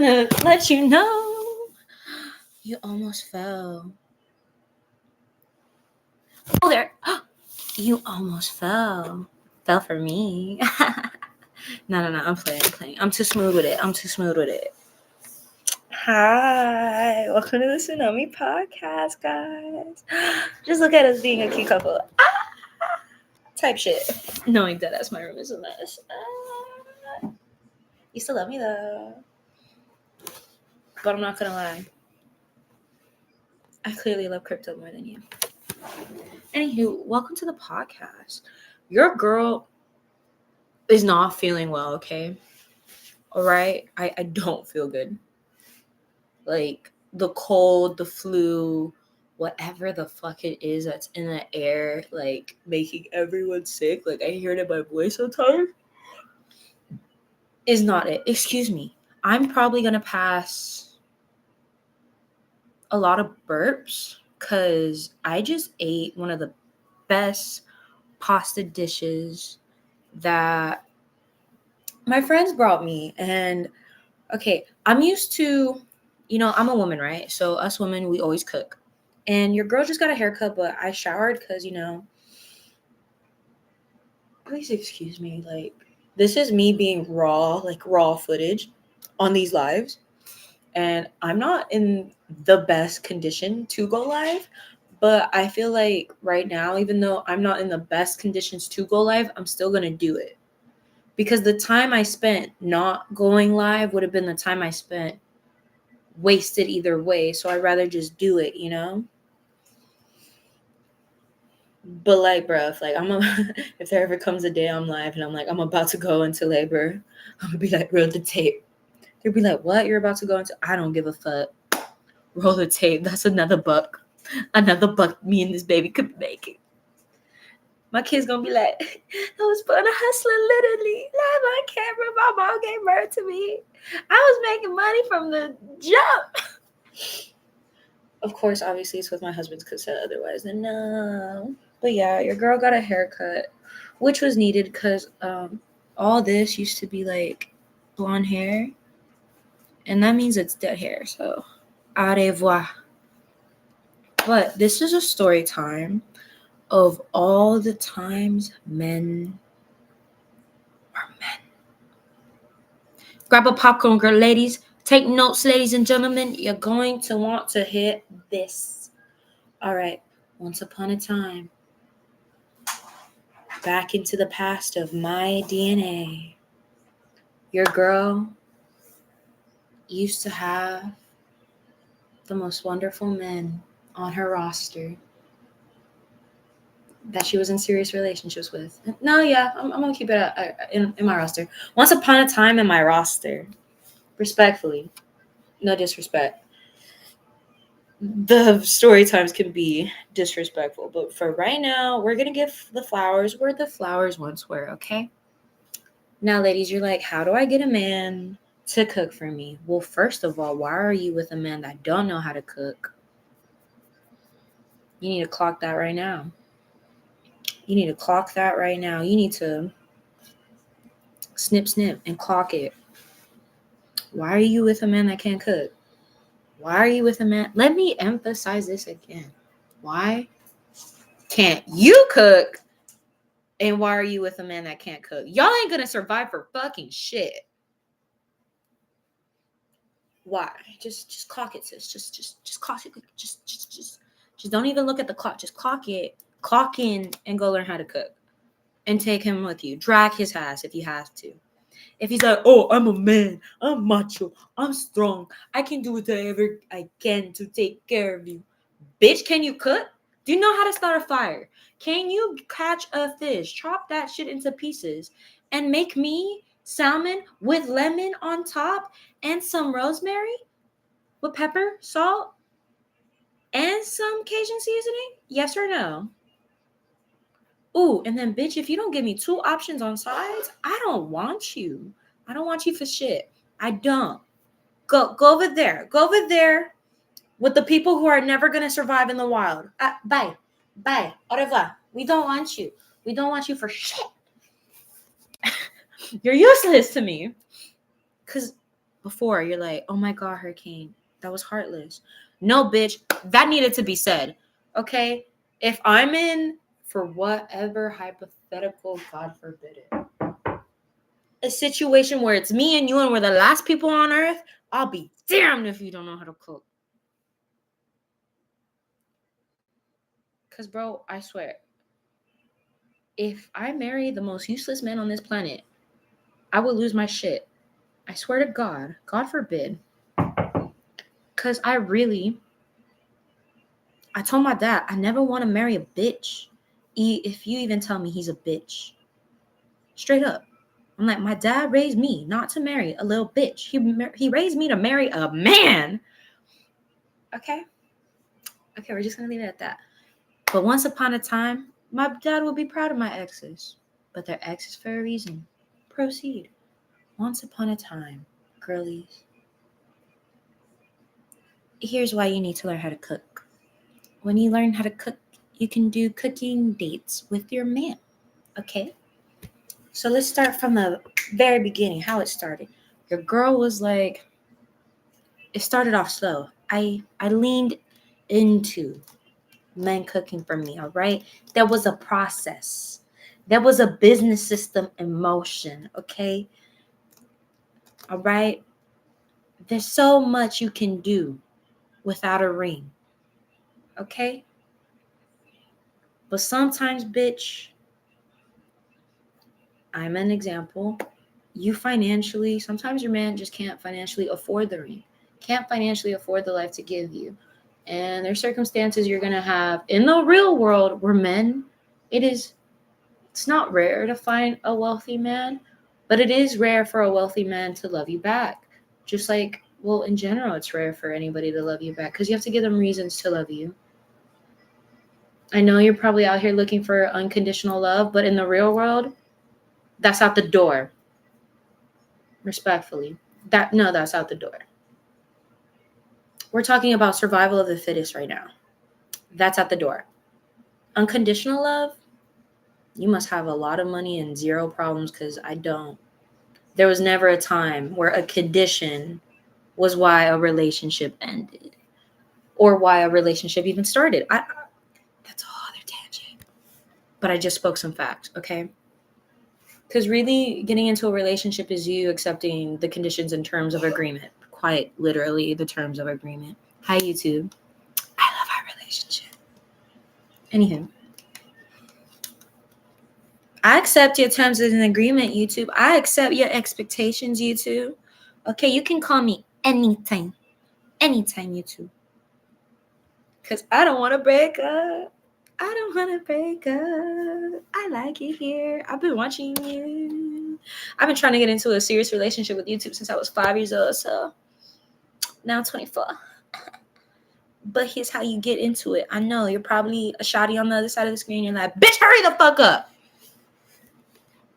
Let you know you almost fell. Oh, there. You almost fell. Fell for me. No. I'm playing. I'm too smooth with it. Hi. Welcome to the Tsunami podcast, guys. Just look at us being a cute couple. Type shit. Knowing that that's my room is a mess. You still love me, though. But I'm not going to lie. I clearly love crypto more than you. Anywho, welcome to the podcast. Your girl is not feeling well, okay? All right? I don't feel good. Like, the cold, the flu, whatever the fuck it is that's in the air, like, making everyone sick. Like, I hear it in my voice sometimes. Is not it. Excuse me. I'm probably going to pass a lot of burps because I just ate one of the best pasta dishes that my friends brought me. And okay, I'm used to, I'm a woman, right? So us women, we always cook. And your girl just got a haircut, but I showered because, please excuse me. Like, this is me being raw, like raw footage on these lives. And I'm not in the best condition to go live. But I feel like right now, even though I'm not in the best conditions to go live, I'm still going to do it. Because the time I spent not going live would have been the time I spent wasted either way. So I'd rather just do it, But like, bruh, if there ever comes a day I'm live and I'm like, I'm about to go into labor, I'm gonna be like, roll the tape. They'll be like, what? You're about to go into? I don't give a fuck. Roll the tape. That's another buck. Another buck me and this baby could be making. My kid's gonna be like, I was born a hustler, literally. Live on camera. My mom gave birth to me. I was making money from the jump. Of course, obviously, it's with my husband's consent. Otherwise, then no. But yeah, your girl got a haircut, which was needed because all this used to be like blonde hair, and that means it's dead hair. So, au revoir. But this is a story time of all the times men are men. Grab a popcorn, girl, ladies. Take notes, ladies and gentlemen. You're going to want to hear this. All right. Once upon a time, back into the past of my DNA, your girl used to have the most wonderful men on her roster that she was in serious relationships with. No, yeah, I'm going to keep it in my roster. Once upon a time in my roster. Respectfully. No disrespect. The story times can be disrespectful, but for right now, we're going to give the flowers where the flowers once were, okay? Now, ladies, you're like, how do I get a man to cook for me? Well, first of all, why are you with a man that don't know how to cook? You need to clock that right now. You need to clock that right now. You need to snip and clock it. Why are you with a man that can't cook? Why are you with a man? Let me emphasize this again. Why can't you cook? And why are you with a man that can't cook? Y'all ain't gonna survive for fucking shit. Why? Just clock it, sis. Just clock it. Just don't even look at the clock. Just clock it. Clock in and go learn how to cook. And take him with you. Drag his ass if you have to. If he's like, oh, I'm a man, I'm macho, I'm strong, I can do whatever I can to take care of you. Bitch, can you cook? Do you know how to start a fire? Can you catch a fish, chop that shit into pieces, and make me salmon with lemon on top and some rosemary with pepper, salt, and some Cajun seasoning? Yes or no? Ooh, and then bitch, if you don't give me 2 options on sides, I don't want you. I don't want you for shit. I don't. Go over there. Go over there with the people who are never going to survive in the wild. Bye. Au revoir. We don't want you. We don't want you for shit. You're useless to me. Because before. You're like, oh my God, Hurricane, that was heartless. No, bitch, that needed to be said. Okay? If I'm in, for whatever hypothetical, God forbid it, a situation where it's me and you and we're the last people on earth, I'll be damned if you don't know how to cook. Because, bro, I swear, if I marry the most useless man on this planet, I would lose my shit. I swear to God, God forbid. Because I told my dad, I never want to marry a bitch. If you even tell me he's a bitch. Straight up. I'm like, my dad raised me not to marry a little bitch. He raised me to marry a man. Okay? Okay, we're just going to leave it at that. But once upon a time, my dad will be proud of my exes. But they're exes for a reason. Proceed. Once upon a time, girlies, here's why you need to learn how to cook. When you learn how to cook, you can do cooking dates with your man. Okay? So let's start from the very beginning, how it started. Your girl was like, it started off slow. I leaned into men cooking for me, all right? There was a process. There was a business system in motion, okay? All right? There's so much you can do without a ring, okay? But sometimes, bitch, I'm an example. Sometimes your man just can't financially afford the ring, can't financially afford the life to give you. And there's circumstances you're going to have in the real world where men, it's not rare to find a wealthy man, but it is rare for a wealthy man to love you back. Just like, well, in general, it's rare for anybody to love you back because you have to give them reasons to love you. I know you're probably out here looking for unconditional love, but in the real world, that's out the door. Respectfully. That's out the door. We're talking about survival of the fittest right now. That's at the door. Unconditional love, you must have a lot of money and zero problems because I don't. There was never a time where a condition was why a relationship ended or why a relationship even started. That's a whole other tangent. But I just spoke some facts, okay? Because really getting into a relationship is you accepting the conditions and terms of agreement. Quite literally the terms of agreement. Hi, YouTube. I love our relationship. Anywho. I accept your terms of an agreement, YouTube. I accept your expectations, YouTube. Okay, you can call me anytime. Anytime, YouTube. Because I don't want to break up. I don't want to break up. I like it here. I've been watching you. I've been trying to get into a serious relationship with YouTube since I was 5 years old. So now 24. But here's how you get into it. I know you're probably a shawty on the other side of the screen. You're like, bitch, hurry the fuck up.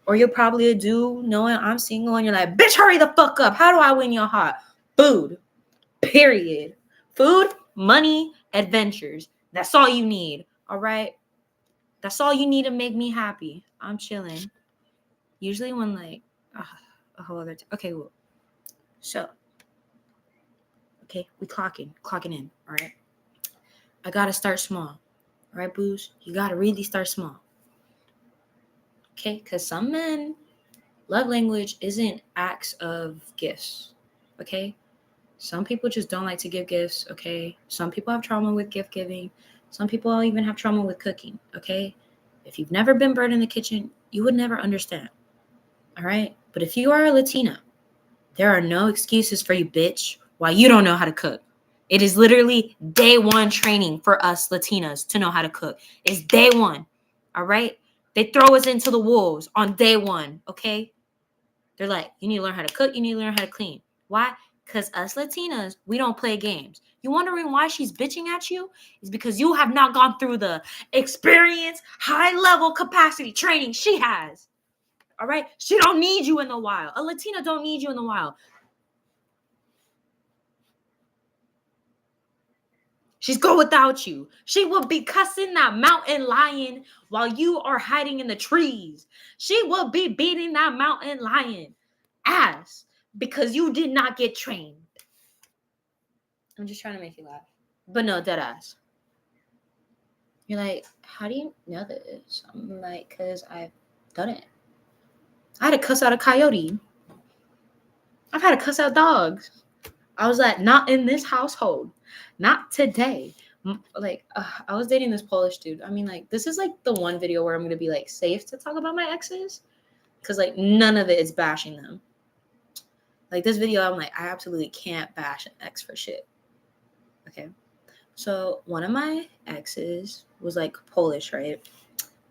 Or you're probably a dude knowing I'm single and you're like, bitch, hurry the fuck up. How do I win your heart? Food. Period. Food, money, adventures. That's all you need. All right? That's all you need to make me happy. I'm chilling. Usually when a whole other okay, well. So. Okay, we clocking in. All right? I got to start small. All right, boos? You got to really start small. Okay? Because some men, love language isn't acts of gifts. Okay? Some people just don't like to give gifts, okay? Some people have trauma with gift giving. Some people even have trauma with cooking, okay? If you've never been burned in the kitchen, you would never understand, all right? But if you are a Latina, there are no excuses for you, bitch, why you don't know how to cook. It is literally day one training for us Latinas to know how to cook. It's day one, all right? They throw us into the wolves on day one, okay? They're like, you need to learn how to cook, you need to learn how to clean. Why? Because us Latinas, we don't play games. You wondering why she's bitching at you? Is because you have not gone through the experience, high-level capacity training she has. All right? She don't need you in the wild. A Latina don't need you in the wild. She's go without you. She will be cussing that mountain lion while you are hiding in the trees. She will be beating that mountain lion ass because you did not get trained. I'm just trying to make you laugh. But no, dead ass. You're like, how do you know this? I'm like, because I've done it. I had to cuss out a coyote. I've had to cuss out dogs. I was like, not in this household. Not today. Like, I was dating this Polish dude. I mean, like, this is like the one video where I'm going to be like safe to talk about my exes. Because like none of it is bashing them. Like this video, I'm like, I absolutely can't bash an ex for shit. Okay. So one of my exes was like Polish, right?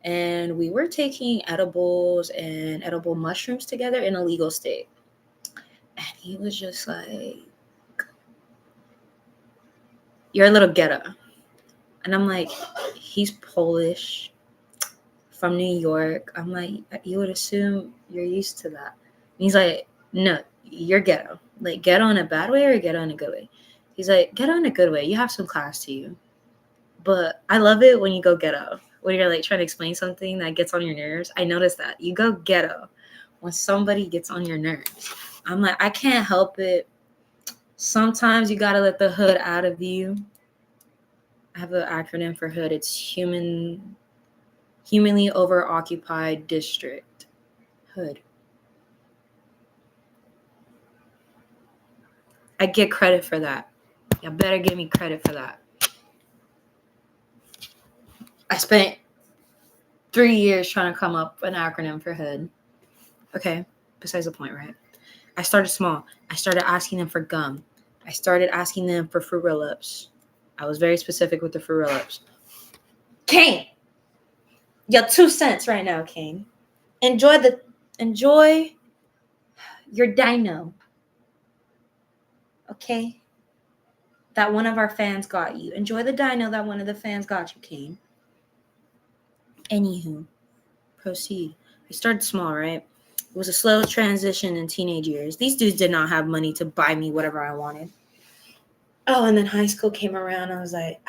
And we were taking edibles and edible mushrooms together in a legal state. And he was just like, you're a little ghetto. And I'm like, he's Polish from New York. I'm like, you would assume you're used to that. And he's like, no, you're ghetto. Like ghetto in a bad way or ghetto in a good way? He's like, ghetto in a good way. You have some class to you. But I love it when you go ghetto. When you're like trying to explain something that gets on your nerves. I noticed that. You go ghetto when somebody gets on your nerves. I'm like, I can't help it. Sometimes you gotta let the hood out of you. I have an acronym for hood. It's humanly overoccupied district. Hood. I get credit for that. Y'all better give me credit for that. I spent 3 years trying to come up with an acronym for hood. Okay, besides the point, right? I started small. I started asking them for gum. I started asking them for fruit roll-ups. I was very specific with the fruit roll-ups. Kane! Yo, 2 cents right now, Kane. Enjoy your dino. Okay? That one of our fans got you. Enjoy the dino that one of the fans got you, Kane. Anywho, proceed. I started small, right? It was a slow transition in teenage years. These dudes did not have money to buy me whatever I wanted. Oh, and then high school came around. I was like,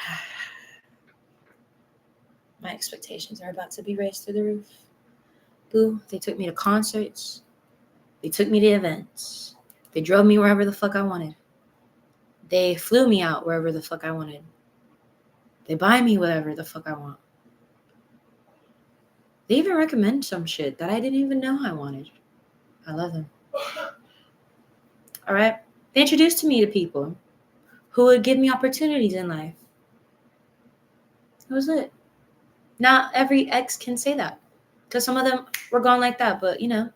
my expectations are about to be raised through the roof. Boo, they took me to concerts. They took me to events. They drove me wherever the fuck I wanted. They flew me out wherever the fuck I wanted. They buy me whatever the fuck I want. They even recommend some shit that I didn't even know I wanted. I love them. All right? They introduced me to people who would give me opportunities in life. That was it. Not every ex can say that. Because some of them were gone like that. But, you know,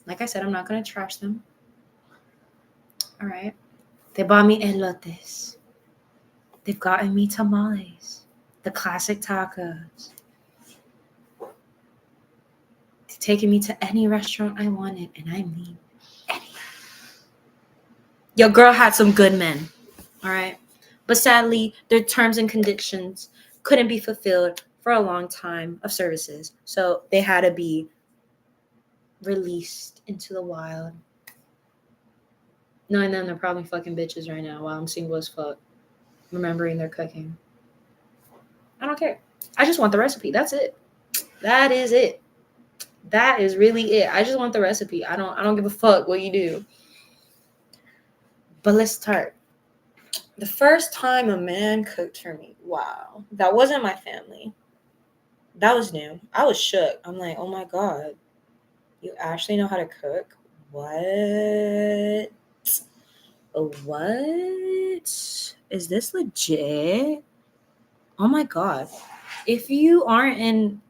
like I said, I'm not going to trash them. All right? They bought me elotes. They've gotten me tamales. The classic tacos. They've taken me to any restaurant I wanted. And I mean any. Your girl had some good men. All right? But sadly, their terms and conditions couldn't be fulfilled for a long time of services. So they had to be released into the wild. Knowing them, they're probably fucking bitches right now while I'm single as fuck. Remembering their cooking. I don't care. I just want the recipe. That's it. That is it. That is really it. I just want the recipe. I don't give a fuck what you do. But let's start. The first time a man cooked for me. Wow. That wasn't my family. That was new. I was shook. I'm like, oh my God. You actually know how to cook? What? What? Is this legit? Oh my God. If you aren't in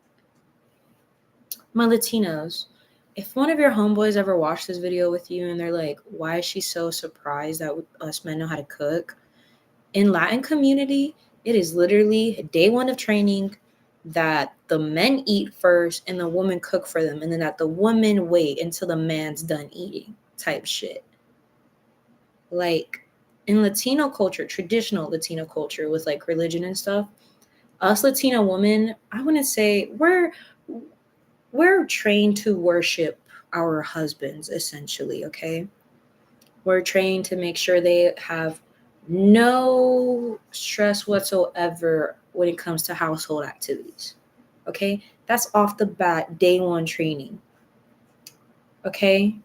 my Latinos, if one of your homeboys ever watched this video with you and they're like, why is she so surprised that us men know how to cook? In Latin community, it is literally day one of training that the men eat first and the woman cook for them, and then that the woman wait until the man's done eating type shit. Like in Latino culture, traditional Latino culture with like religion and stuff, us Latino women, I wouldn't say we're trained to worship our husbands essentially, okay? We're trained to make sure they have no stress whatsoever when it comes to household activities. Okay? That's off the bat, day one training. Okay?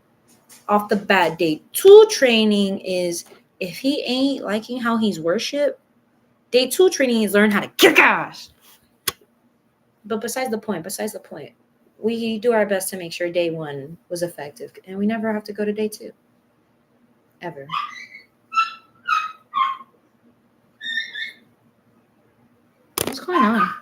off the bat. Day two training is if he ain't liking how he's worshiped, day two training is learn how to kick ass. But besides the point, we do our best to make sure day one was effective and we never have to go to day two. Ever. What's going on?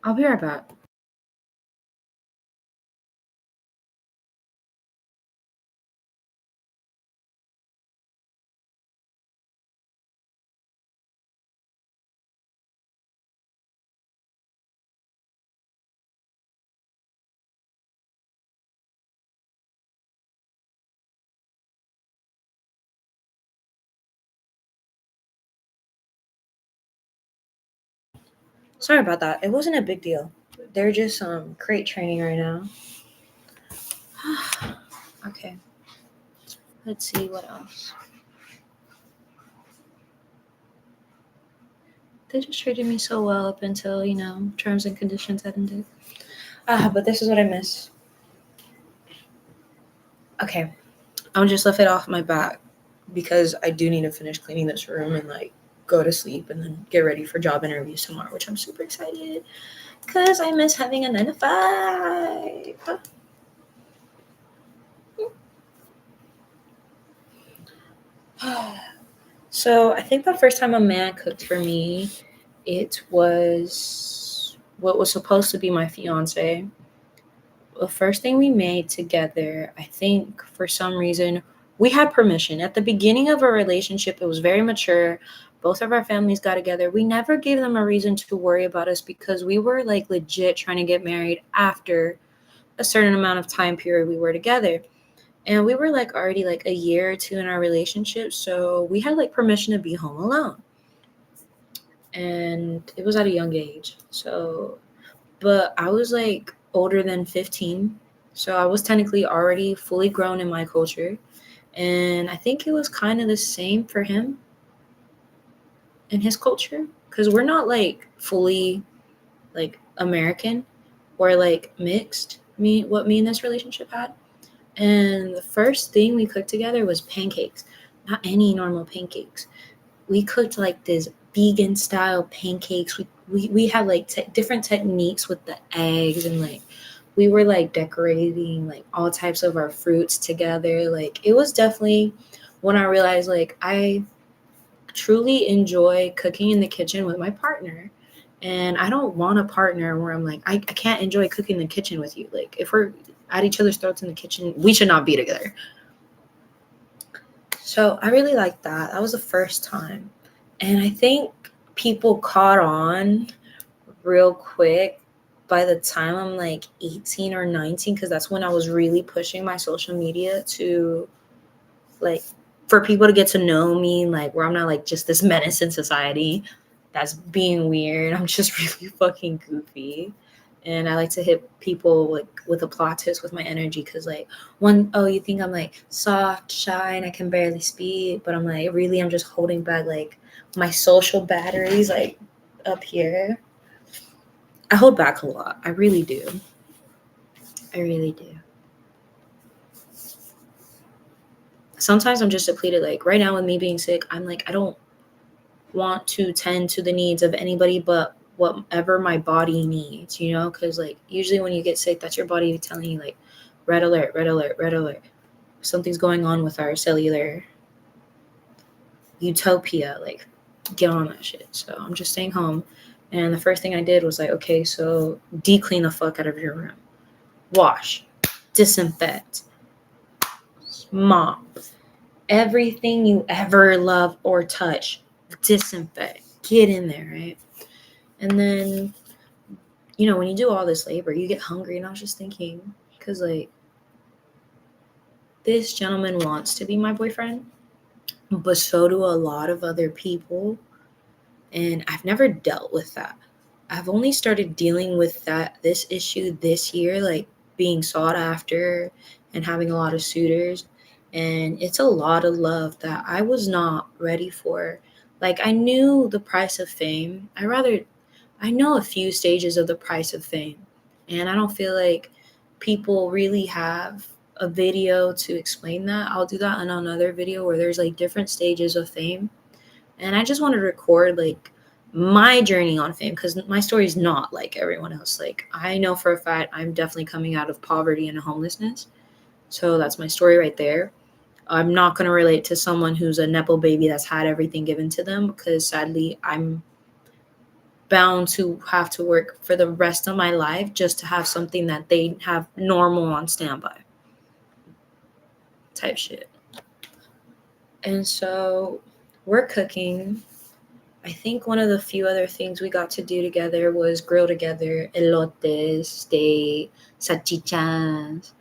I'll be right back. Sorry about that. It wasn't a big deal. They're just crate training right now. Okay. Let's see what else. They just treated me so well up until, terms and conditions ended. But this is what I miss. Okay. I'm just left it off my back because I do need to finish cleaning this room and go to sleep and then get ready for job interviews tomorrow, which I'm super excited because I miss having a 9 to 5. So I think the first time a man cooked for me, it was what was supposed to be my fiance. The first thing we made together, I think for some reason, we had permission. At the beginning of our relationship, it was very mature. Both of our families got together. We never gave them a reason to worry about us because we were legit trying to get married after a certain amount of time period we were together. And we were already a year or two in our relationship. So we had permission to be home alone. And it was at a young age. So, but I was older than 15. So I was technically already fully grown in my culture. And I think it was kind of the same for him in his culture. Because we're not fully American or mixed. What me and this relationship had. And the first thing we cooked together was pancakes. Not any normal pancakes. We cooked this vegan style pancakes. We had different techniques with the eggs and we were decorating all types of our fruits together. It was definitely when I realized I truly enjoy cooking in the kitchen with my partner. And I don't want a partner where I'm I can't enjoy cooking in the kitchen with you. If we're at each other's throats in the kitchen, we should not be together. So I really liked that. That was the first time. And I think people caught on real quick by the time I'm 18 or 19, because that's when I was really pushing my social media to for people to get to know me, where I'm not just this menace in society that's being weird. I'm just really fucking goofy. And I like to hit people with a plot twist with my energy because you think I'm soft, shy, and I can barely speak, but I'm really I'm just holding back my social batteries up here. I hold back a lot. I really do. I really do. Sometimes I'm just depleted. Right now with me being sick, I'm I don't want to tend to the needs of anybody but whatever my body needs, because usually when you get sick, that's your body telling you red alert, red alert, red alert. Something's going on with our cellular utopia. Get on that shit. So I'm just staying home. And the first thing I did was okay, so de-clean the fuck out of your room. Wash, disinfect, mop, everything you ever love or touch, disinfect. Get in there, right? And then, when you do all this labor, you get hungry. And I was just thinking, because this gentleman wants to be my boyfriend, but so do a lot of other people. And I've never dealt with that. I've only started dealing with this issue this year, being sought after and having a lot of suitors. And it's a lot of love that I was not ready for. I knew the price of fame. I know a few stages of the price of fame, and I don't feel like people really have a video to explain that. I'll do that in another video where there's like different stages of fame. And I just want to record like my journey on fame because my story is not like everyone else. Like, I know for a fact I'm definitely coming out of poverty and homelessness. So that's my story right there. I'm not going to relate to someone who's a Nepo baby that's had everything given to them because sadly I'm bound to have to work for the rest of my life just to have something that they have normal on standby type shit. And so we're cooking. I think one of the few other things we got to do together was grill together elotes, steak, salchichas.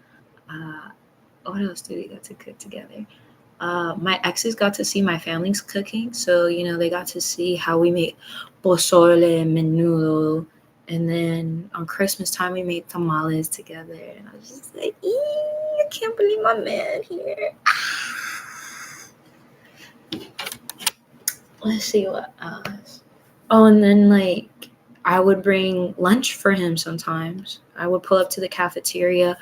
What else did we get to cook together? My exes got to see my family's cooking, so they got to see how we make pozole, menudo, and then on Christmas time we made tamales together. And I was just like, I can't believe my man here. Let's see what else. Oh, and then like I would bring lunch for him sometimes. I would pull up to the cafeteria.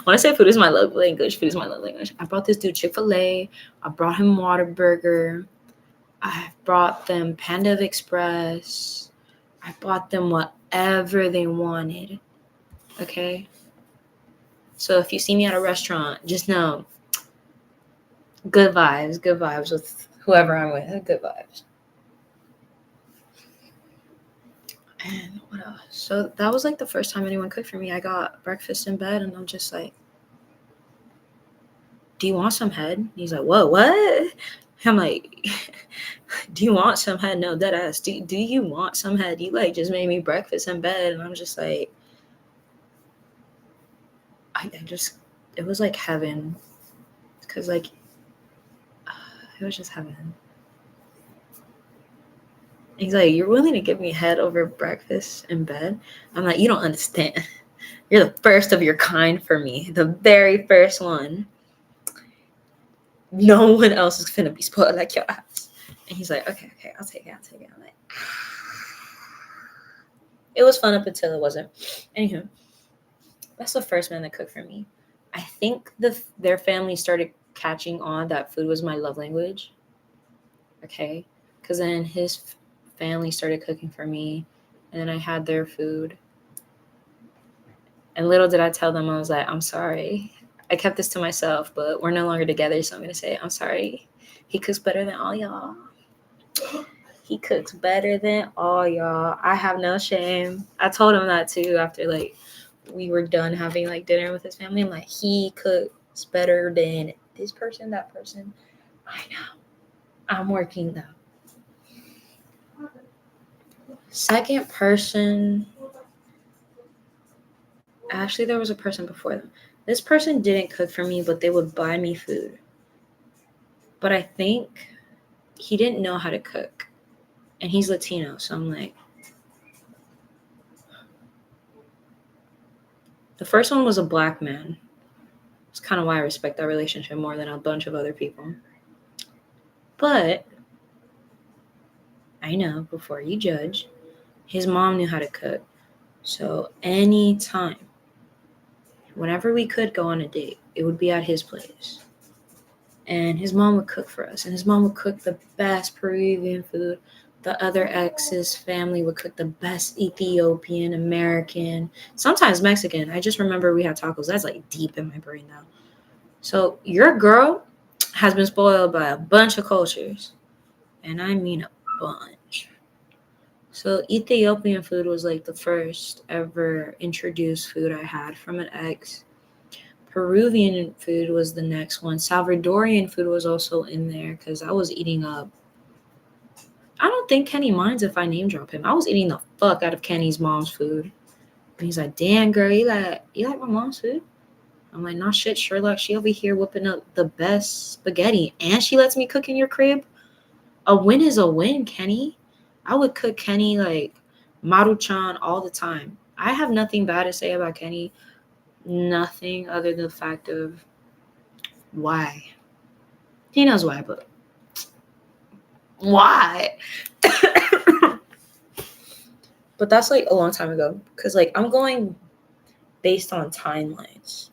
When I say food is my love language, food is my love language. I brought this dude Chick-fil-A. I brought him Whataburger. I brought them Panda Express. I bought them whatever they wanted. Okay? So if you see me at a restaurant, just know good vibes with whoever I'm with. Good vibes. And what else? So that was like the first time anyone cooked for me. I got breakfast in bed and I'm just like, do you want some head? He's like, whoa, what? I'm like, do you want some head? No, dead ass. Do you want some head? You like just made me breakfast in bed. And I'm just like, it was like heaven. Because like, it was just heaven. He's like, you're willing to give me head over breakfast in bed? I'm like, you don't understand. You're the first of your kind for me. The very first one. No one else is gonna be spoiled like your ass. And he's like, okay, I'll take it. I'm like, it was fun up until it wasn't. Anywho, that's the first man that cooked for me. I think their family started catching on that food was my love language. Okay, because then his family started cooking for me, and then I had their food. And little did I tell them, I was like, I'm sorry. I kept this to myself, but we're no longer together, so I'm gonna say, I'm sorry. He cooks better than all y'all. He cooks better than all y'all. I have no shame. I told him that too after like we were done having like dinner with his family. I'm like, he cooks better than this person, that person. I know. I'm working though. Second person. Actually, there was a person before them. This person didn't cook for me, but they would buy me food. But I think he didn't know how to cook. And he's Latino, so I'm like, the first one was a black man. It's kind of why I respect that relationship more than a bunch of other people. But I know, before you judge, his mom knew how to cook. So anytime, whenever we could go on a date, it would be at his place. And his mom would cook for us. And his mom would cook the best Peruvian food. The other ex's family would cook the best Ethiopian, American, sometimes Mexican. I just remember we had tacos. That's like deep in my brain now. So your girl has been spoiled by a bunch of cultures. And I mean a bunch. So Ethiopian food was like the first ever introduced food I had from an ex. Peruvian food was the next one. Salvadorian food was also in there because I was eating up. I don't think Kenny minds if I name drop him. I was eating the fuck out of Kenny's mom's food. And he's like, damn girl, you like my mom's food? I'm like, nah shit, Sherlock. She over here whipping up the best spaghetti. And she lets me cook in your crib. A win is a win, Kenny. I would cook Kenny like Maruchan all the time. I have nothing bad to say about Kenny. Nothing other than the fact of why. He knows why, but Why? But that's like a long time ago. Because like I'm going based on timelines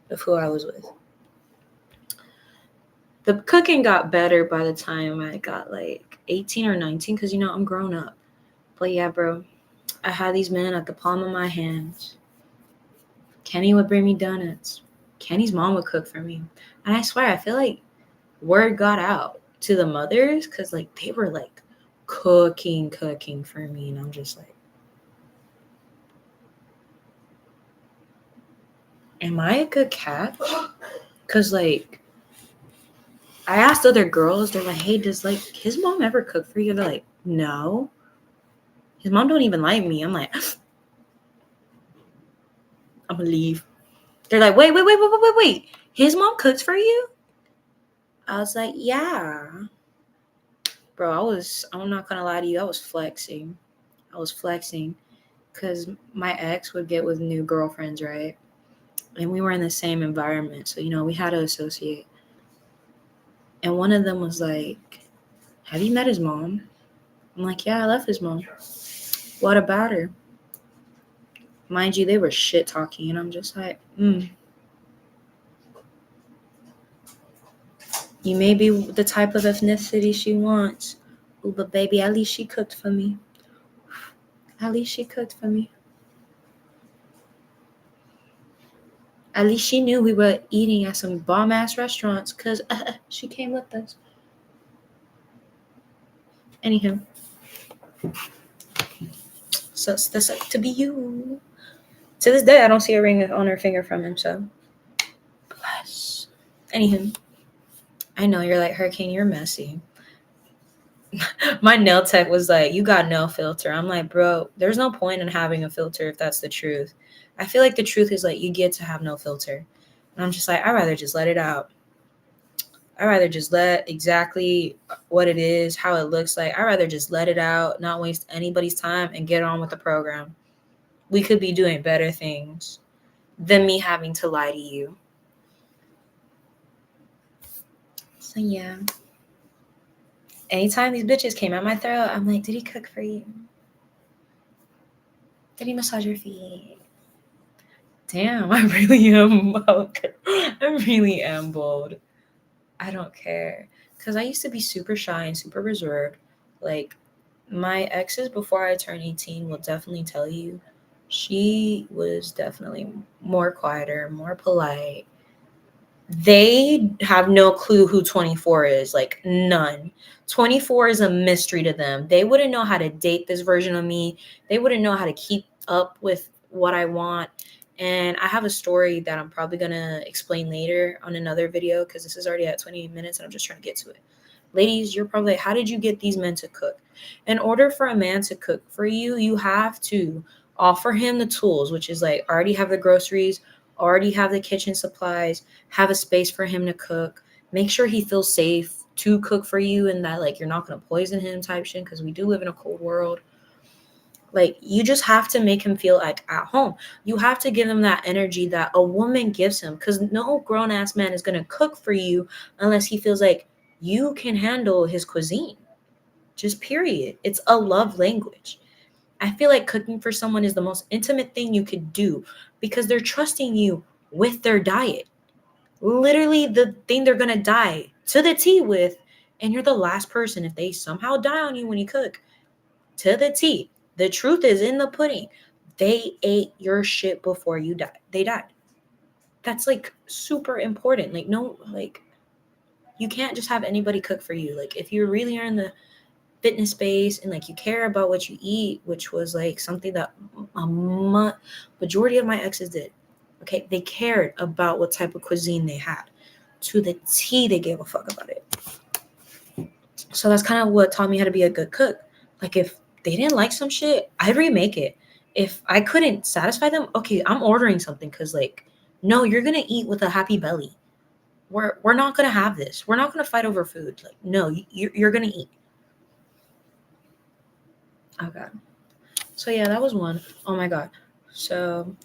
of who I was with. The cooking got better by the time I got like 18 or 19 because, you know, I'm grown up. But yeah, bro, I had these men at the palm of my hands. Kenny would bring me donuts. Kenny's mom would cook for me. And I swear, I feel like word got out to the mothers because like they were like cooking for me. And I'm just like, am I a good catch? Because like, I asked other girls, they're like, hey, does like his mom ever cook for you? They're like, no. His mom don't even like me. I'm like, I'm gonna leave. They're like, wait. His mom cooks for you? I was like, yeah. Bro, I'm not gonna lie to you, I was flexing. Because my ex would get with new girlfriends, right? And we were in the same environment. So, you know, we had to associate. And one of them was like, have you met his mom? I'm like, yeah, I love his mom. What about her? Mind you, they were shit talking. And I'm just like, You may be the type of ethnicity she wants. Ooh, but baby, at least she cooked for me. At least she cooked for me. At least she knew we were eating at some bomb-ass restaurants because she came with us. Anywho. So that's like to be you. To this day, I don't see a ring on her finger from him, so. Bless. Anywho. I know, you're like, Hurricane, you're messy. My nail tech was like, you got no filter. I'm like, bro, there's no point in having a filter if that's the truth. I feel like the truth is like you get to have no filter. And I'm just like, I'd rather just let it out. I'd rather just let exactly what it is, how it looks like. I'd rather just let it out, not waste anybody's time and get on with the program. We could be doing better things than me having to lie to you. So yeah. Anytime these bitches came at my throat, I'm like, did he cook for you? Did he massage your feet? Damn, I really am bold. I really am bold. I don't care. Because I used to be super shy and super reserved. Like, my exes before I turned 18 will definitely tell you she was definitely more quieter, more polite. They have no clue who 24 is, like none. 24 is a mystery to them. They wouldn't know how to date this version of me. They wouldn't know how to keep up with what I want. And I have a story that I'm probably going to explain later on another video because this is already at 28 minutes and I'm just trying to get to it. Ladies, you're probably like, how did you get these men to cook? In order for a man to cook for you, you have to offer him the tools, which is like already have the groceries, already have the kitchen supplies, have a space for him to cook, make sure he feels safe to cook for you and that like you're not going to poison him type shit because we do live in a cold world. Like you just have to make him feel like at home. You have to give him that energy that a woman gives him because no grown ass man is going to cook for you unless he feels like you can handle his cuisine. Just period. It's a love language. I feel like cooking for someone is the most intimate thing you could do because they're trusting you with their diet. Literally the thing they're going to die to the T with. And you're the last person, if they somehow die on you when you cook, to the T. The truth is in the pudding. They ate your shit before you died. They died. That's like super important. Like, no, like, you can't just have anybody cook for you. Like, if you really are in the fitness space and like you care about what you eat, which was like something that a majority of my exes did. Okay, they cared about what type of cuisine they had. To the T, they gave a fuck about it. So that's kind of what taught me how to be a good cook. Like if they didn't like some shit, I'd remake it. If I couldn't satisfy them, okay, I'm ordering something because like, no, you're gonna eat with a happy belly. We're not gonna have this. We're not gonna fight over food. Like, no, you're gonna eat. Oh god. So yeah, that was one. Oh my god. So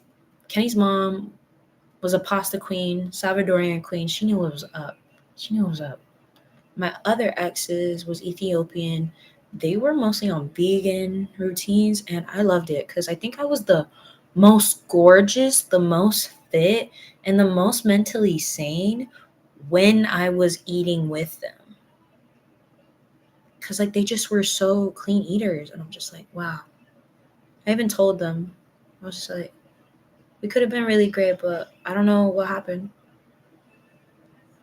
Kenny's mom was a pasta queen, Salvadorian queen. She knew what was up. My other exes was Ethiopian. They were mostly on vegan routines, and I loved it because I think I was the most gorgeous, the most fit, and the most mentally sane when I was eating with them. Because like they just were so clean eaters, and I'm just like, wow. I even told them, I was just like, we could have been really great, but I don't know what happened.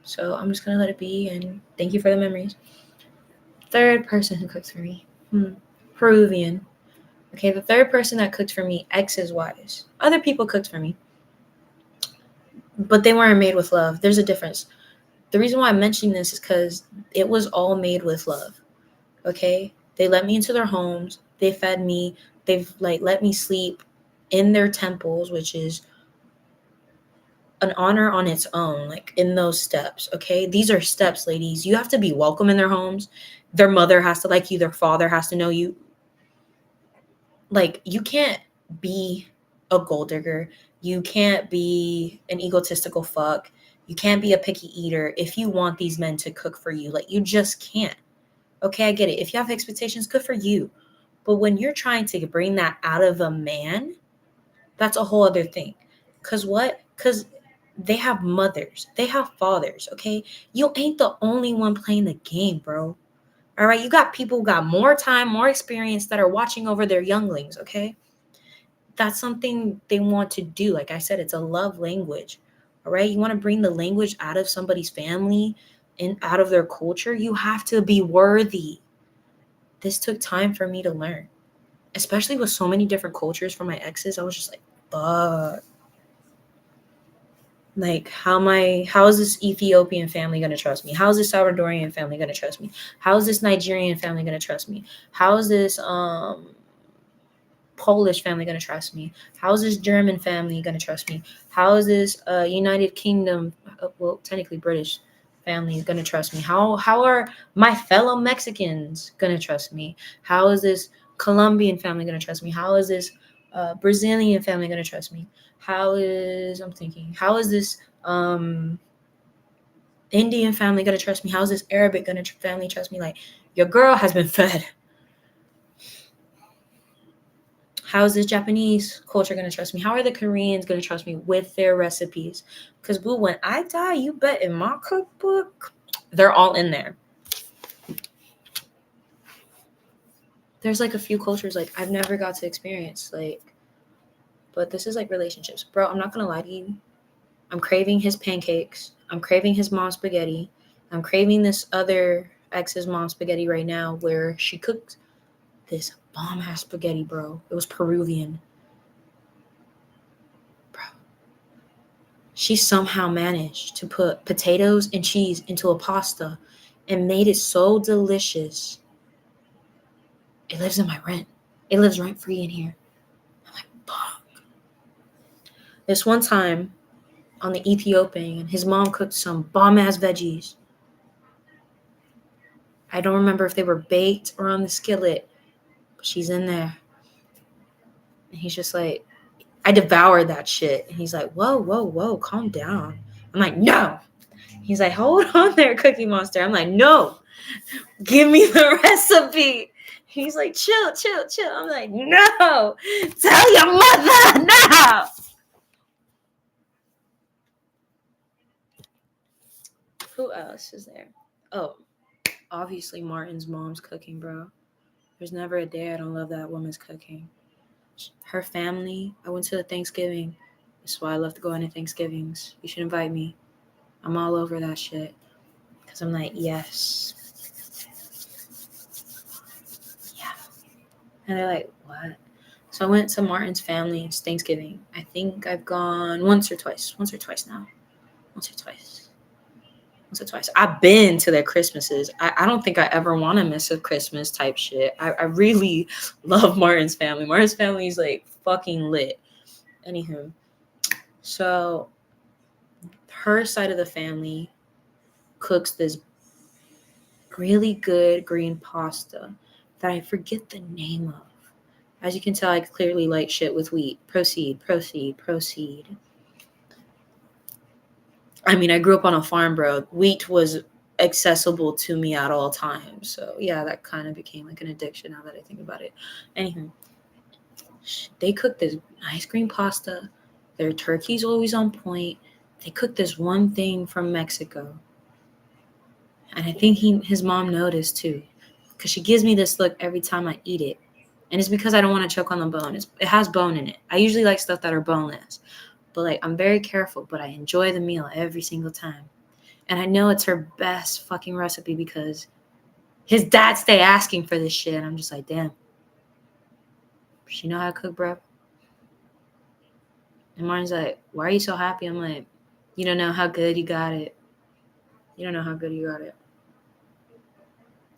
So I'm just gonna let it be, and thank you for the memories. Third person who cooks for me, Peruvian. Okay, the third person that cooked for me, ex's wives. Other people cooked for me, but they weren't made with love. There's a difference. The reason why I'm mentioning this is because it was all made with love. Okay, they let me into their homes. They fed me. They've like let me sleep in their temples, which is an honor on its own, like in those steps. Okay, these are steps, ladies. You have to be welcome in their homes. Their mother has to like you. Their father has to know you. Like, you can't be a gold digger. You can't be an egotistical fuck. You can't be a picky eater if you want these men to cook for you. Like, you just can't. Okay, I get it. If you have expectations, good for you. But when you're trying to bring that out of a man, that's a whole other thing. Cause what? Cause they have mothers, they have fathers. Okay, you ain't the only one playing the game, bro. All right, you got people who got more time, more experience that are watching over their younglings. Okay, that's something they want to do. Like I said, it's a love language. All right, you want to bring the language out of somebody's family and out of their culture. You have to be worthy. This took time for me to learn, especially with so many different cultures from my exes. I was just like, fuck. Like, how is this Ethiopian family going to trust me? How is this Salvadorian family going to trust me? How is this Nigerian family going to trust me? How is this Polish family going to trust me? How is this German family going to trust me? How is this United Kingdom, well, technically British family going to trust me? How are my fellow Mexicans going to trust me? How is this Colombian family going to trust me? How is this Brazilian family going to trust me? How is this Indian family going to trust me? How is this Arabic going to family trust me? Like, your girl has been fed. How is this Japanese culture going to trust me? How are the Koreans going to trust me with their recipes? Because, boo, when I die, you bet in my cookbook, they're all in there. There's like a few cultures like I've never got to experience, like, but this is like relationships. Bro, I'm not going to lie to you. I'm craving his pancakes. I'm craving his mom's spaghetti. I'm craving this other ex's mom's spaghetti right now where she cooked this bomb-ass spaghetti, bro. It was Peruvian. Bro. She somehow managed to put potatoes and cheese into a pasta and made it so delicious. It lives in my rent. It lives rent-free in here. I'm like, fuck. This one time on the Ethiopian, his mom cooked some bomb-ass veggies. I don't remember if they were baked or on the skillet, but she's in there. And he's just like, I devoured that shit. And he's like, whoa, calm down. I'm like, no. He's like, hold on there, Cookie Monster. I'm like, no, give me the recipe. He's like, chill. I'm like, no, tell your mother now. Who else is there? Oh, obviously Martin's mom's cooking, bro. There's never a day I don't love that woman's cooking. Her family, I went to the Thanksgiving. That's why I love to go into Thanksgivings. You should invite me. I'm all over that shit. Because I'm like, yes. Yeah. And they're like, what? So I went to Martin's family's Thanksgiving. I think I've gone once or twice now. Once or twice. I've been to their Christmases. I don't think I ever want to miss a Christmas type shit. I really love Martin's family. Martin's family is like fucking lit. Anywho, so her side of the family cooks this really good green pasta that I forget the name of. As you can tell, I clearly like shit with wheat. Proceed. I mean, I grew up on a farm, bro. Wheat was accessible to me at all times. So yeah, that kind of became like an addiction now that I think about it. Anywho, they cook this ice cream pasta. Their turkey's always on point. They cook this one thing from Mexico. And I think his mom noticed too. Because she gives me this look every time I eat it. And it's because I don't want to choke on the bone. It has bone in it. I usually like stuff that are boneless. But like, I'm very careful, but I enjoy the meal every single time. And I know it's her best fucking recipe because his dad stay asking for this shit. And I'm just like, damn. She know how to cook, bro. And Martin's like, why are you so happy? I'm like, you don't know how good you got it. You don't know how good you got it.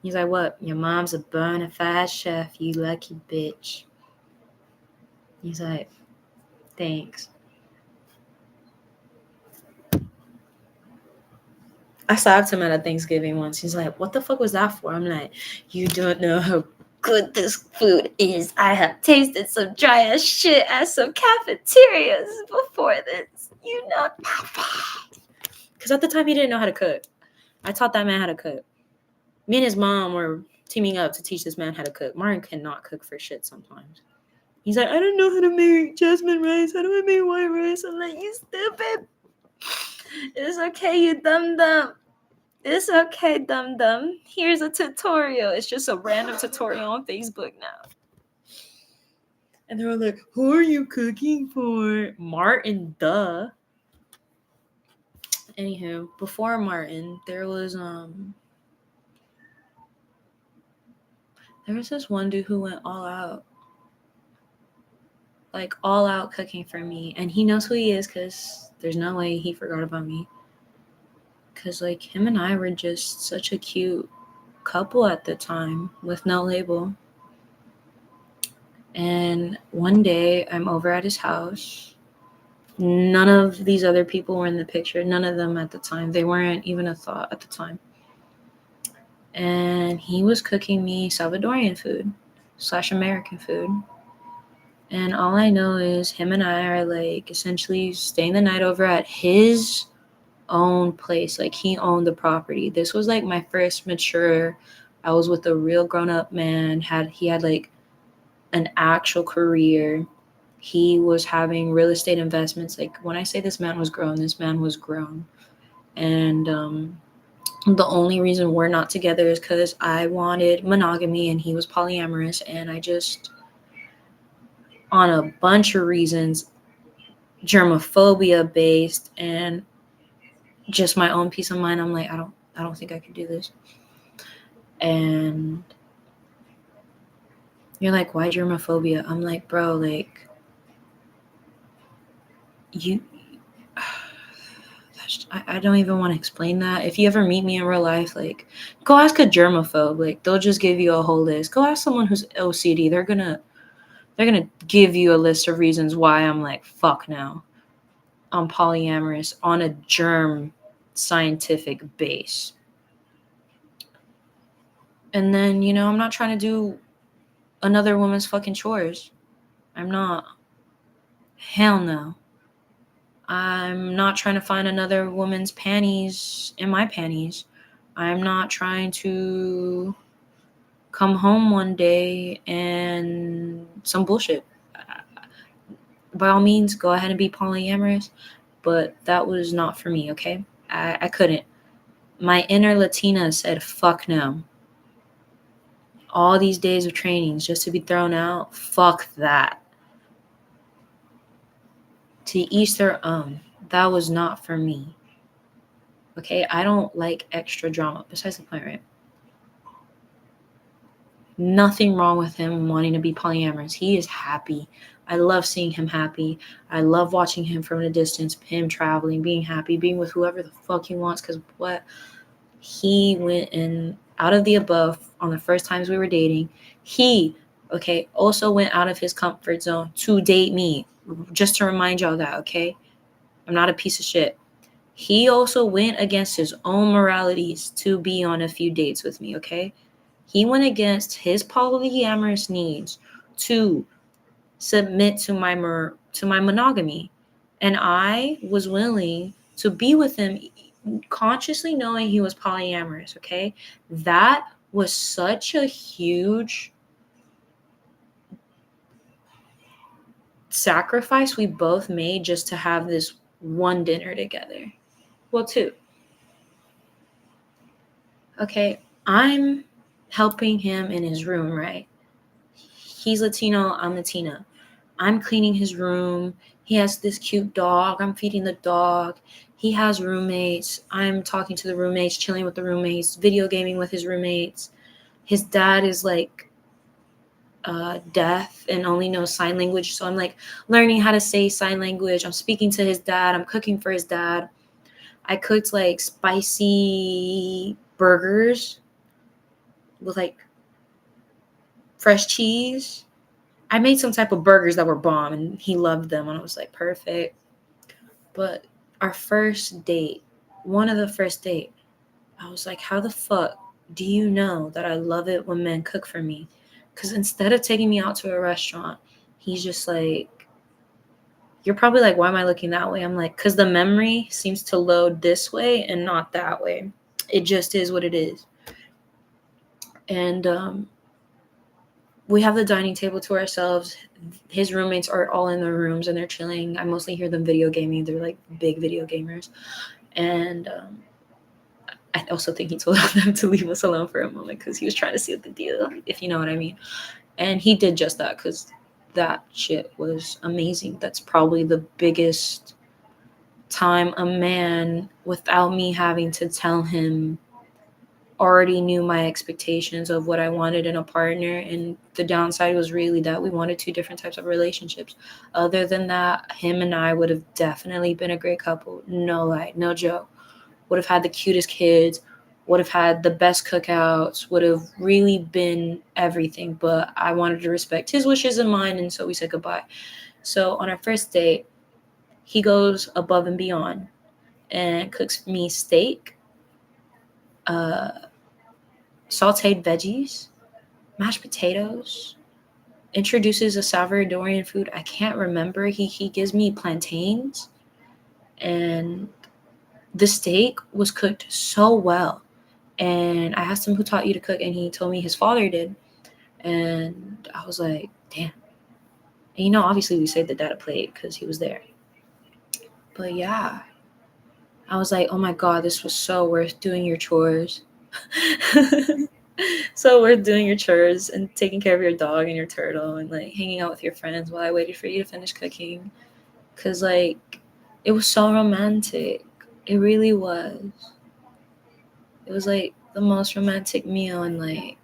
He's like, what? Your mom's a bona fide chef, you lucky bitch. He's like, thanks. I slapped him at a Thanksgiving once. He's like, what the fuck was that for? I'm like, you don't know how good this food is. I have tasted some dry ass shit at some cafeterias before this. You know nothing. Because at the time, he didn't know how to cook. I taught that man how to cook. Me and his mom were teaming up to teach this man how to cook. Martin cannot cook for shit sometimes. He's like, I don't know how to make jasmine rice. How do I make white rice? I'm like, you stupid. It's okay, you dumb. It's okay, dumb. Here's a tutorial. It's just a random tutorial on Facebook now. And they were like, who are you cooking for? Martin, duh. Anywho, before Martin, there was this one dude who went all out. Like, all out cooking for me. And he knows who he is because there's no way he forgot about me. Because, like, him and I were just such a cute couple at the time with no label. And one day, I'm over at his house. None of these other people were in the picture. None of them at the time. They weren't even a thought at the time. And he was cooking me Salvadorian food / American food. And all I know is him and I are, like, essentially staying the night over at his own place. Like, he owned the property. This was, like, my first mature. I was with a real grown-up man. He had, like, an actual career. He was having real estate investments. Like, when I say this man was grown, this man was grown. And the only reason we're not together is because I wanted monogamy and he was polyamorous. And I just, on a bunch of reasons, germophobia based and just my own peace of mind, I'm like, I don't think I could do this. And you're like, why germophobia? I'm like, bro, like, I don't even want to explain that. If you ever meet me in real life, like, go ask a germaphobe. Like, they'll just give you a whole list. Go ask someone who's OCD. They're gonna give you a list of reasons why I'm like, fuck no. I'm polyamorous on a germ scientific base. And then, I'm not trying to do another woman's fucking chores. I'm not. Hell no. I'm not trying to find another woman's panties in my panties. I'm not trying to come home one day and some bullshit. By all means, go ahead and be polyamorous, but that was not for me, okay? I couldn't. My inner Latina said, fuck no. All these days of trainings just to be thrown out, fuck that. To each their own. That was not for me. Okay, I don't like extra drama. Besides the point, right? Nothing wrong with him wanting to be polyamorous. He is happy. I love seeing him happy. I love watching him from a distance, him traveling, being happy, being with whoever the fuck he wants. Because what? He went in out of the above on the first times we were dating. He, also went out of his comfort zone to date me. Just to remind y'all that, okay? I'm not a piece of shit. He also went against his own moralities to be on a few dates with me, okay? He went against his polyamorous needs to submit to my monogamy. And I was willing to be with him consciously knowing he was polyamorous, okay? That was such a huge sacrifice we both made just to have this one dinner together. Well, two. Okay, I'm helping him in his room, right? He's Latino, I'm Latina. I'm cleaning his room. He has this cute dog. I'm feeding the dog. He has roommates. I'm talking to the roommates, chilling with the roommates, video gaming with his roommates. His dad is like deaf and only knows sign language. So I'm like learning how to say sign language. I'm speaking to his dad. I'm cooking for his dad. I cooked like spicy burgers with like fresh cheese. I made some type of burgers that were bomb and he loved them. And I was like, perfect. But our first date, one of the first date, I was like, how the fuck do you know that I love it when men cook for me? Because instead of taking me out to a restaurant, he's just like, you're probably like, why am I looking that way? I'm like, because the memory seems to load this way and not that way. It just is what it is. And we have the dining table to ourselves. His roommates are all in their rooms and they're chilling. I mostly hear them video gaming. They're like big video gamers. And I also think he told them to leave us alone for a moment because he was trying to seal the deal, if you know what I mean. And he did just that because that shit was amazing. That's probably the biggest time a man, without me having to tell him, already knew my expectations of what I wanted in a partner. And the downside was really that we wanted two different types of relationships. Other than that, him and I would have definitely been a great couple. No lie, no joke. Would have had the cutest kids, would have had the best cookouts, would have really been everything. But I wanted to respect his wishes and mine, and so we said goodbye. So on our first date, he goes above and beyond and cooks me steak, sauteed veggies, mashed potatoes, introduces a Salvadorian food I can't remember. He gives me plantains, and the steak was cooked so well. And I asked him who taught you to cook, and he told me his father did. And I was like, damn. And obviously we saved the dad a plate because he was there. But yeah, I was like, oh my God, this was so worth doing your chores. So worth doing your chores and taking care of your dog and your turtle and like hanging out with your friends while I waited for you to finish cooking. Because like, it was so romantic. It really was. It was like the most romantic meal. And like,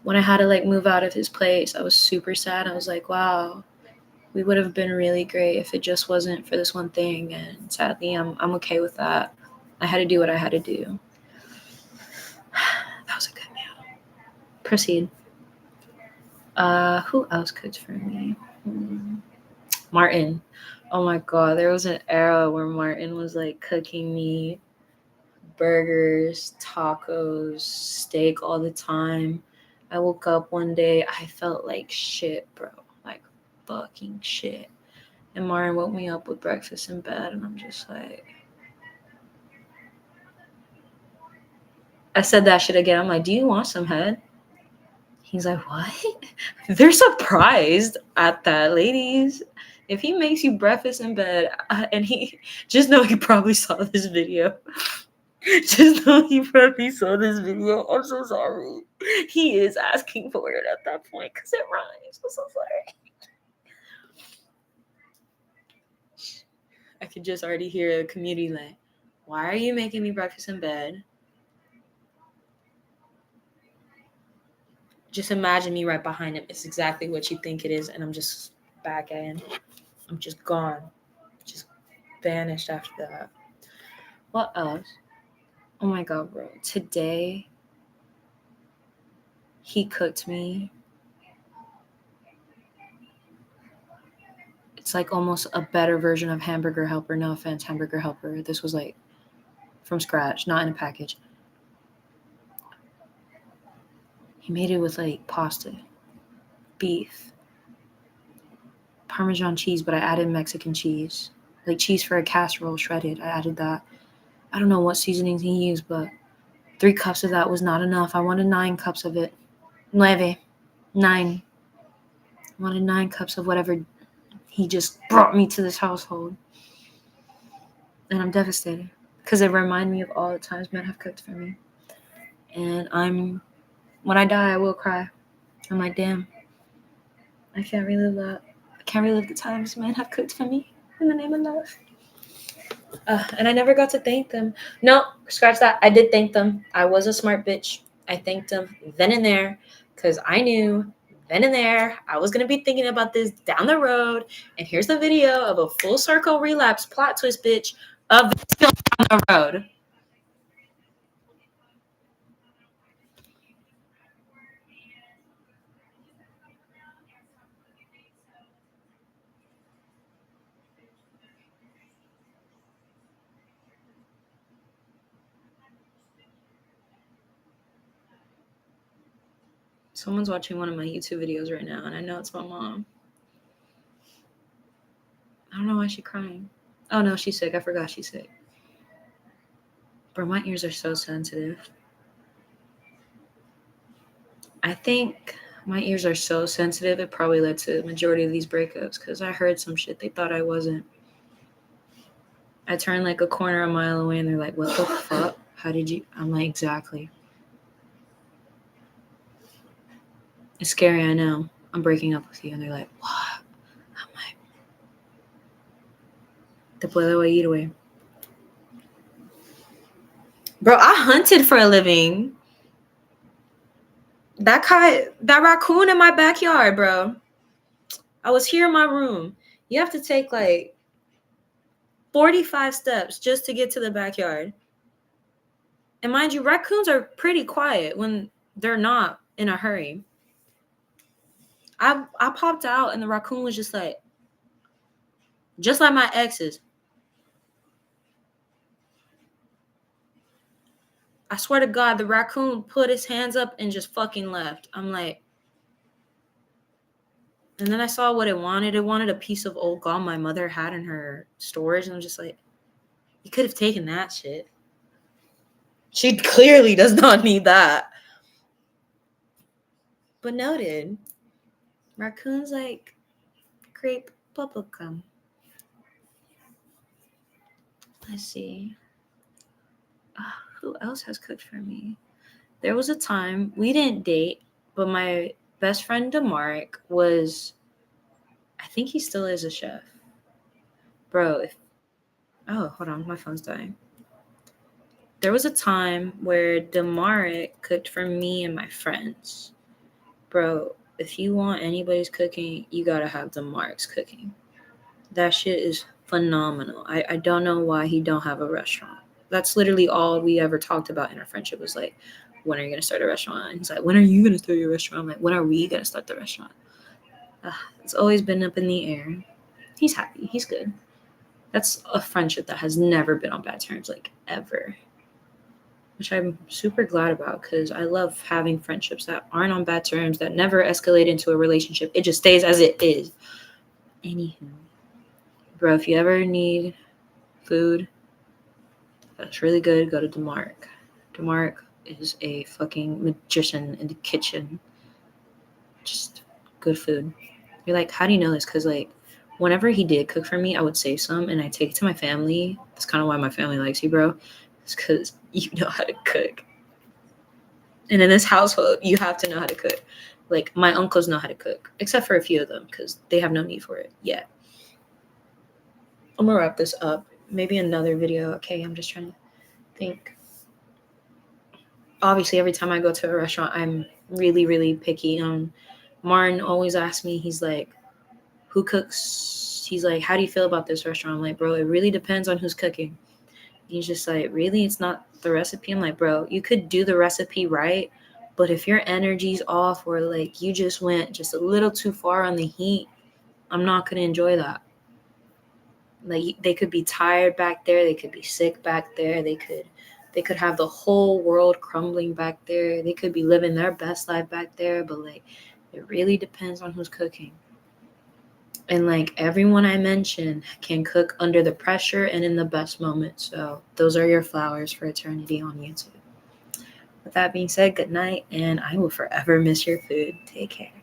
when I had to like move out of his place, I was super sad. I was like, wow, we would have been really great if it just wasn't for this one thing. And sadly, I'm okay with that. I had to do what I had to do. That was a good meal. Proceed. Who else cooked for me? Martin. Oh my God, there was an era where Martin was like cooking me burgers, tacos, steak all the time. I woke up one day, I felt like shit, bro. Like fucking shit. And Martin woke me up with breakfast in bed, and I'm just like, I said that shit again. I'm like, do you want some head? He's like, what? They're surprised at that, ladies. If he makes you breakfast in bed, and he just know he probably saw this video. Just know he probably saw this video. I'm so sorry. He is asking for it at that point because it rhymes. I'm so sorry. I could just already hear a community like, why are you making me breakfast in bed? Just imagine me right behind him. It's exactly what you think it is. And I'm just back in. I'm just gone. Just vanished after that. What else? Oh my God, bro. Today, he cooked me. It's like almost a better version of Hamburger Helper. No offense, Hamburger Helper. This was like from scratch, not in a package. He made it with like pasta, beef, Parmesan cheese, but I added Mexican cheese. Like cheese for a casserole shredded. I added that. I don't know what seasoning he used, but 3 cups of that was not enough. I wanted 9 cups of it. 9. I wanted 9 cups of whatever he just brought me to this household. And I'm devastated because it reminded me of all the times men have cooked for me. And when I die, I will cry. I'm like, damn, I can't relive that. I can't relive the times men have cooked for me in the name of love. And I never got to thank them. No, scratch that. I did thank them. I was a smart bitch. I thanked them then and there because I knew then and there I was going to be thinking about this down the road. And here's the video of a full circle relapse plot twist, bitch, of this film down the road. Someone's watching one of my YouTube videos right now, and I know it's my mom. I don't know why she's crying. Oh, no, she's sick. I forgot she's sick. Bro, my ears are so sensitive. I think my ears are so sensitive, it probably led to the majority of these breakups because I heard some shit they thought I wasn't. I turned like a corner a mile away, and they're like, what the fuck? How did you? I'm like, exactly. It's scary, I know. I'm breaking up with you. And they're like, what? I'm like, te puedo ir away. Bro, I hunted for a living. That raccoon in my backyard, bro. I was here in my room. You have to take like 45 steps just to get to the backyard. And mind you, raccoons are pretty quiet when they're not in a hurry. I popped out and the raccoon was just like my exes. I swear to God, the raccoon put his hands up and just fucking left. I'm like, and then I saw what it wanted. It wanted a piece of old gum my mother had in her storage. And I'm just like, you could have taken that shit. She clearly does not need that. But noted, raccoons like grape bubblegum. Let's see. Who else has cooked for me? There was a time we didn't date, but my best friend DeMark was, I think he still is a chef. Bro, oh, hold on, my phone's dying. There was a time where DeMark cooked for me and my friends. Bro, if you want anybody's cooking, you gotta have DeMark's cooking. That shit is phenomenal. I don't know why he don't have a restaurant. That's literally all we ever talked about in our friendship was like, when are you gonna start a restaurant? And he's like, when are you gonna start your restaurant? I'm like, when are we gonna start the restaurant? It's always been up in the air. He's happy. He's good. That's a friendship that has never been on bad terms, like ever. Which I'm super glad about because I love having friendships that aren't on bad terms, that never escalate into a relationship. It just stays as it is. Anywho, bro, if you ever need food that's really good, go to DeMark. DeMark is a fucking magician in the kitchen. Just good food. You're like, how do you know this? Because like, whenever he did cook for me, I would save some and I take it to my family. That's kind of why my family likes you, bro. It's because you know how to cook. And in this household, you have to know how to cook. Like, my uncles know how to cook, except for a few of them because they have no need for it yet. I'm going to wrap this up. Maybe another video. Okay, I'm just trying to think. Obviously, every time I go to a restaurant, I'm really, really picky. Martin always asks me, he's like, who cooks? He's like, how do you feel about this restaurant? I'm like, bro, it really depends on who's cooking. He's just like, really? It's not the recipe? I'm like, bro, you could do the recipe right, but if your energy's off or like you just went just a little too far on the heat, I'm not going to enjoy that. Like, they could be tired back there. They could be sick back there. They could have the whole world crumbling back there. They could be living their best life back there, but like, it really depends on who's cooking. And like everyone I mentioned can cook under the pressure and in the best moment. So those are your flowers for eternity on YouTube. With that being said, good night, and I will forever miss your food. Take care.